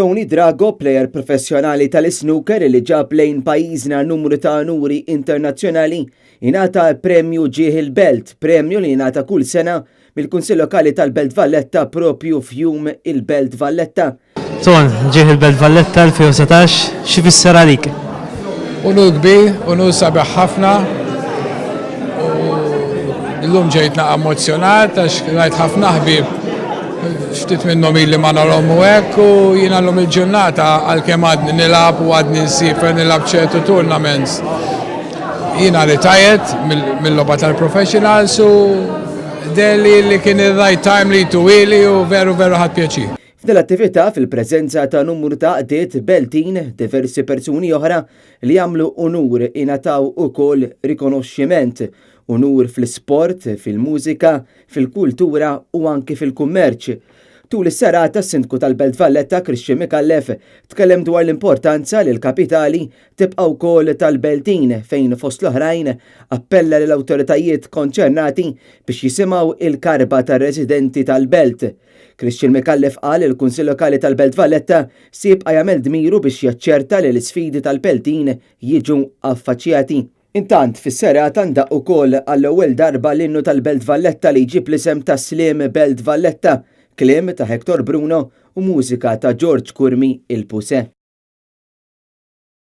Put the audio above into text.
Tony Drago, plejer professjonali tal-snooker li ġab lejn pajjiżna numru ta' onuri internazzjonali, ingħata premju Ġieħ il-Belt, premju li jingħata kull sena mill-Kunsill Lokali tal-Belt Valletta propju f'jum il-Belt Valletta. Ton, Ġieħ il-Belt Valletta 2017, xi fisser għalik? Unur kbir, unur sabiħ ħafna. Illum ġejtna emozjonat għax rajt ħafna ħbieb ftit minnhom illi ma narhom hekk u jiena llum il-ġurnata għalkemm għadni nilab u għadni nsifer nilab ċertu tournaments. Jiena retired mill-logħba tal-professionals u delli li kien ir-right time li tuwili u veru ħadd pjaċir. F'dil-attività fil-preżenza ta' numru ta' qdiet beltin diversi persuni oħra li jagħmlu unur ingħataw ukoll rikonoxximent, unur fl-isport, fil-mużika, fil-kultura u anki fil-kummerċ. Tul is-serata s-Sindku tal-Belt Valletta Christian Mikallef tkellem dwar l-importanza li l-kapitali tibqa' wkoll tal-Beltin fejn fost l-oħrajn appella lill awtoritajiet konċernati biex jisimgħu il-karba tar-residenti tal-Belt. Christian Mikallef qal il-Kunsill Lokali tal-Belt Valletta se jibqa' jagħmel dmiru biex jaċċerta li l-isfidi tal-Beltin jiġu affaċċjati. Intant fis-serata ndaq ukoll għall-ewwel darba l-innu tal-Belt Valletta li jġib l-isem ta' Slim Belt Valletta, kliem ta' Hector Bruno u mużika ta' George Kurmi il-Puse.